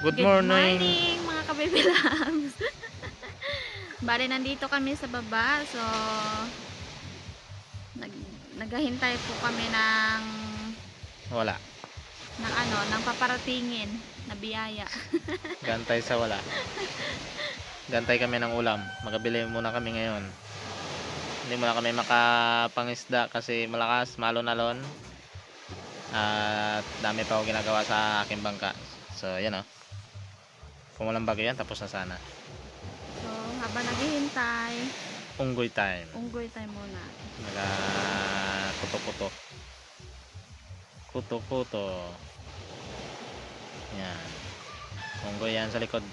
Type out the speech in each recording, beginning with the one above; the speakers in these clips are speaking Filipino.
Good Good morning. morning mga kabibilams. Bale, nandito kami sa baba. So, nag naghahintay po kami Wala. ng paparatingin na biyaya. Gantay sa wala. Gantay kami ng ulam. Magabili muna kami ngayon. Hindi muna kami makapangisda kasi malakas, malon-alon. At dami pa ako ginagawa sa aking bangka. So, yan o. Kung walang bagyo yan, tapos na sana. So, habang naghihintay, Unggoy time. unggoy tayo muna. Kuto-kuto. Kuto-kuto. Yan. Unggoy yan sa likod.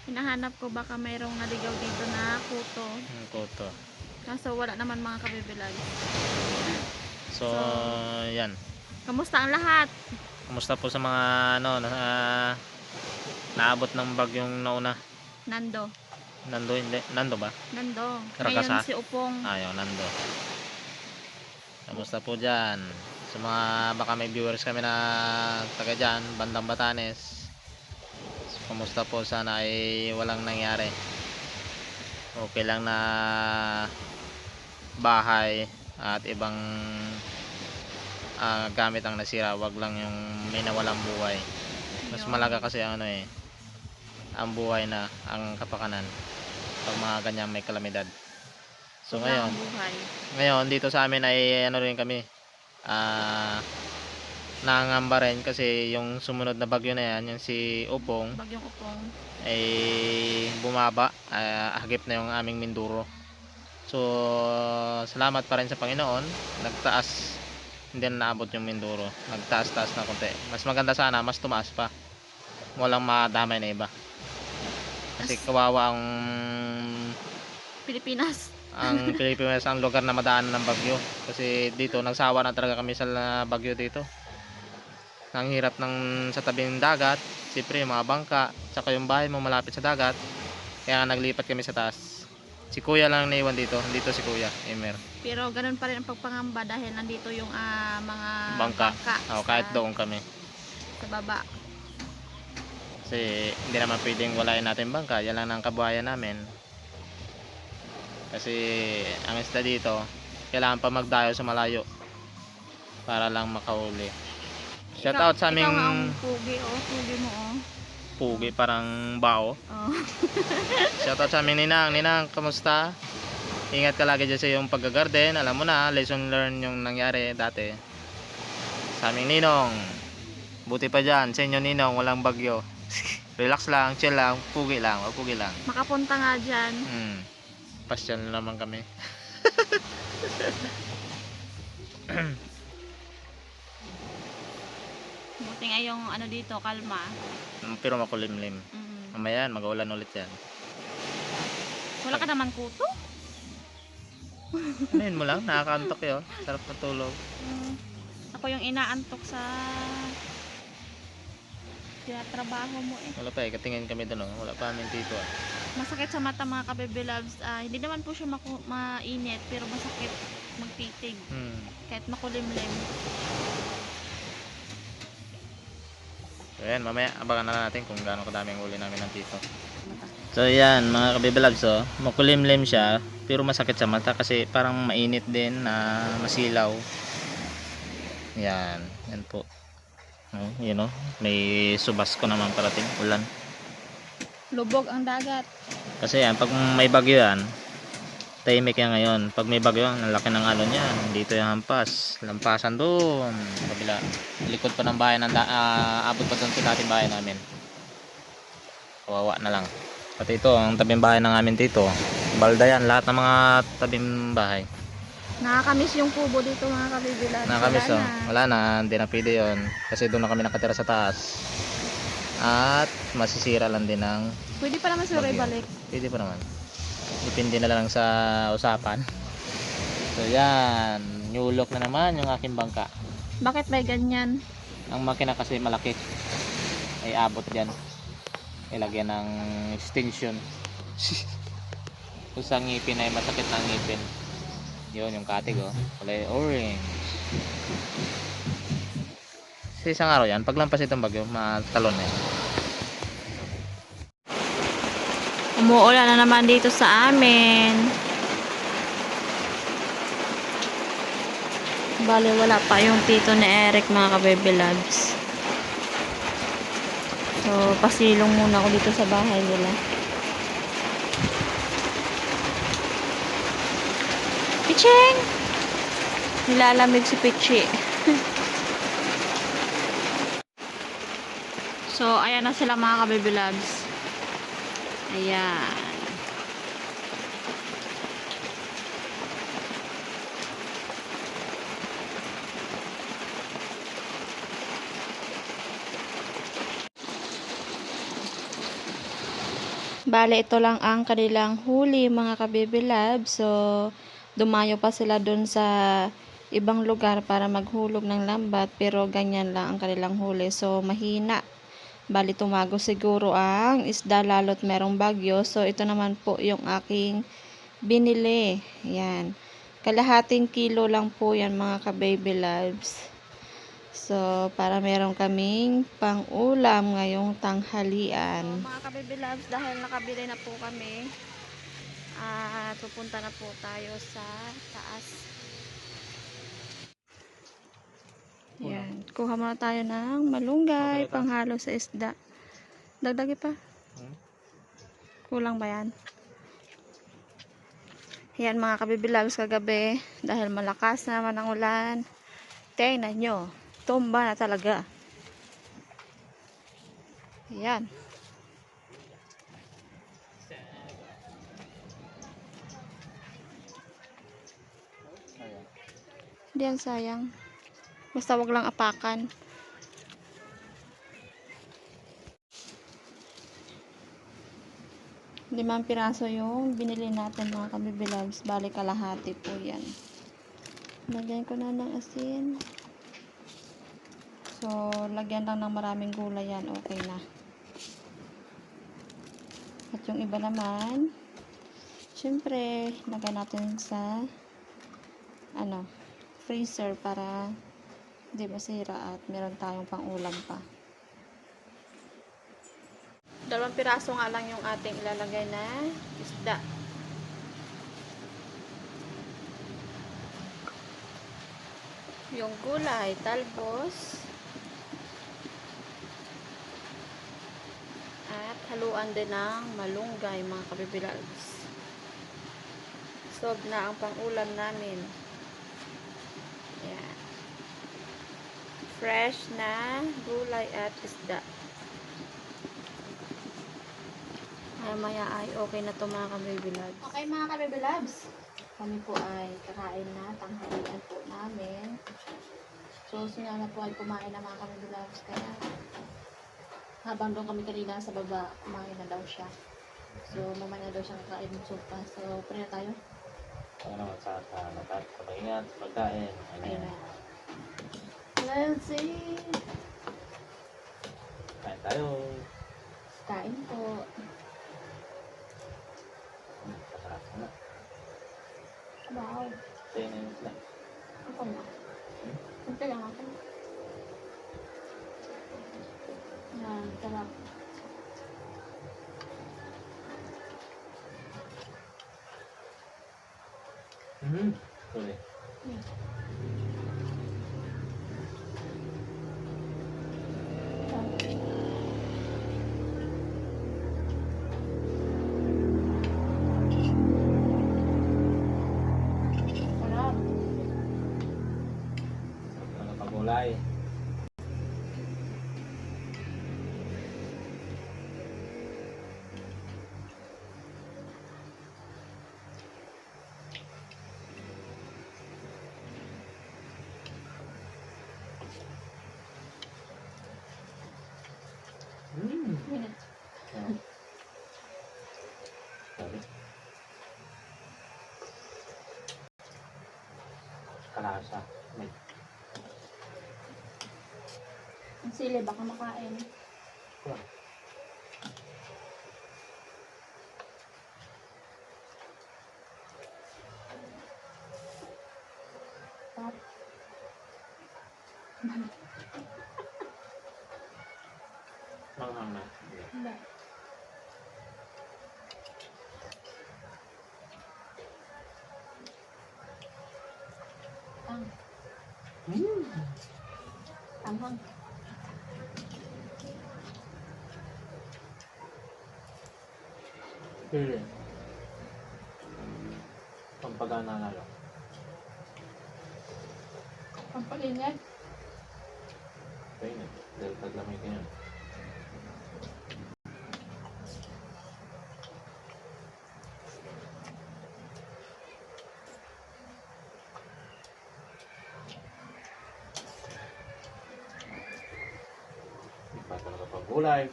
Hinahanap ko baka mayroong naligaw dito na kuto. Kuto. Kaso wala naman mga kabibilams. So, yan. Kamusta ang lahat? Kumusta po sa mga naabot ng bagyong nauna? Nando. Hindi. Nando ba? Nando. Rakasa? Ngayon si Upong. Ayaw, Nando. Kamusta po dyan? Sa mga baka may viewers kami na taga dyan, bandang Batanes. So, kumusta po? Sana ay walang nangyari. Okay lang na bahay at ibang gamit ang nasira. Wag lang yung may nawalang buhay. Mas malaga kasi ang buhay na ang kapakanan pag mga ganyan may kalamidad. So ngayon dito sa amin ay rin kami nangangamba rin kasi yung sumunod na bagyo na yan, yung si Upong, Bagyong Upong, ay bumaba, hagip na yung aming Minduro. So salamat pa rin sa Panginoon, nagtaas, hindi na naabot yung Minduro, nagtaas-taas na konti. Mas maganda sana mas tumaas pa, walang madamay na iba kasi kawawa ang Pilipinas. Pilipinas ang lugar na madaanan ng bagyo kasi dito nagsawa na talaga kami sa bagyo dito. Ang hirap sa tabing dagat, siyempre yung mga bangka, saka yung bahay mo malapit sa dagat, kaya naglipat kami sa taas. Si kuya lang naiwan dito si kuya Emer. Pero ganun pa rin ang pagpangamba dahil nandito yung mga Bangka. Kahit sa, doon kami sa baba. kasi hindi naman pwedeng walain natin bangka, yan lang ang kabuhayan namin. Kasi ang isda dito kailangan pa magdayo sa malayo para lang makahuli. Shout out sa aming ikaw nga ang pugi, pugi mo pugi, parang bao. Shout out sa aming Ninang, kamusta? Ingat ka lagi dyan sa iyong pag-garden. Alam mo na, lesson learned yung nangyari dati sa aming Ninong. Buti pa dyan sa inyo Ninong, walang bagyo. Relax lang, chill lang, pugi lang, pugi lang. Makapunta nga dyan. Pasyal na naman kami. Buti nga yung dito, kalma. Pero makulimlim. Mamaya yan, mag-uulan ulit yan. Wala ka naman kuto? Anuhin mo lang, nakakaantok yun. Sarap matulog. Ako yung inaantok sa tinatrabaho mo Wala pa katingin kami doon. Wala pa aming tito Masakit sa mata mga kababy loves. Hindi naman po siya mainit pero masakit magtitig. Kahit makulimlim. So yan, mamaya abangan na natin kung gaano kadaming huli namin ng tito. So yan mga kababy loves, makulimlim siya pero masakit sa mata kasi parang mainit din na masilaw. Yan po. May subas ko naman parating ulan. Lubog ang dagat. Kasi yan, pag may bagyo yan, tahimik yan ngayon. Pag may bagyo, ang laki ng alon yan. Dito yung hampas. Lampasan doon. Kabila. Likod pa ng bahay. Abot pa doon sa dating bahay namin. Kawawa na lang. Pati ito, ang tabing bahay ng amin dito. Balda yan. Lahat ng mga tabing bahay. Nakakamiss yung kubo dito mga kabibilan. Nakakamiss wala na, hindi na pwede yun kasi doon na kami nakatira sa taas at masisira lang din ng pwede pa naman sila ibalik. Pwede pa naman, depende na lang sa usapan. So yan, new look na naman yung aking bangka. Bakit may ganyan? Ang makina kasi malaki ay abot dyan, ilagyan ng extension. Kung sa ngipin ay masakit na ang ngipin. Yun yung katig kulay orange. Sa isang araw yan, paglampas itong bagyo matalon Umuulan na naman dito sa amin. Bale, wala pa yung tito ni Eric, mga ka-baby loves. So, pasilong muna ako dito sa bahay nila. Picheng! Nilalamig si Pichi. So, ayan na sila, mga ka-baby loves. Ayan. Bale, ito lang ang kanilang huli, mga ka-baby love. So, dumayo pa sila dun sa ibang lugar para maghulog ng lambat. Pero ganyan lang ang kanilang huli. So, mahina. Bale, tumago siguro ang isda lalo't merong bagyo. So, ito naman po yung aking binili. Yan. Kalahating kilo lang po yan, mga ka-baby loves. So, para meron kaming pang-ulam ngayong tanghalian. So, mga ka-baby loves, dahil nakabili na po kami, at pupunta na po tayo sa taas. Yan. Kuha muna tayo ng malunggay, panghalo sa isda. Dagdagi pa. Kulang ba yan? Yan, mga ka-baby loves, kagabi, dahil malakas naman ang ulan, tingnan nyo, tumba na talaga. Yan. Diyan sayang. Basta wag lang apakan. Limang piraso yung binili natin, mga ka-baby loves. Bali kalahati po yan. Lagyan ko na ng asin. So, lagyan lang ng maraming gulay yan. Okay na. At yung iba naman, syempre, lagyan natin sa freezer para hindi masira at meron tayong pang ulam pa. 2 piraso nga lang yung ating ilalagay na isda. Yung gulay, talbos. At haluan din ng malunggay, mga ka-baby loves. Sob na ang pang-ulam namin. Yan. Fresh na gulay at isda. Maya ay okay na to, mga ka-baby loves. Okay, mga ka-baby loves. Kami po ay kakain na. Tanghalian po namin. So, sinana po ay kumain na, mga ka-baby loves. Kaya, habang doon kami kanina sa baba, kumain na daw siya. So, mamaya daw siya nakain ng sopa. So, pray na tayo. Ano naman sa pag-ingat, pagkain. Amen. Let's see. Kain tayo. Kain po. Pasarap na. Wow. Tayo na yung isla. Ako na. Kunti lang ako. Yan, sarap. Sorry. Sarap. Ano pa gulay? Minutes. Sorry. Kalasa. May Ang sili, baka makain. Sarap. manghang na. Hindi. Tamang. Pili. Pampagana na lang. Pampalingan. Painit. Dahil taglamay ka yan. Iba talaga pag gulay.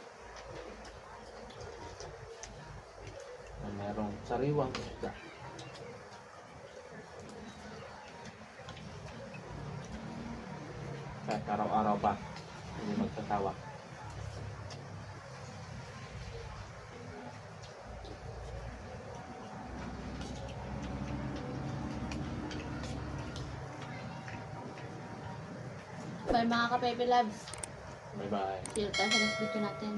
Na merong sariwang isda. Kahit araw-araw pa, hindi magsasawa. Bye mga ka-baby loves. Bye-bye. See you tayo sa next video natin.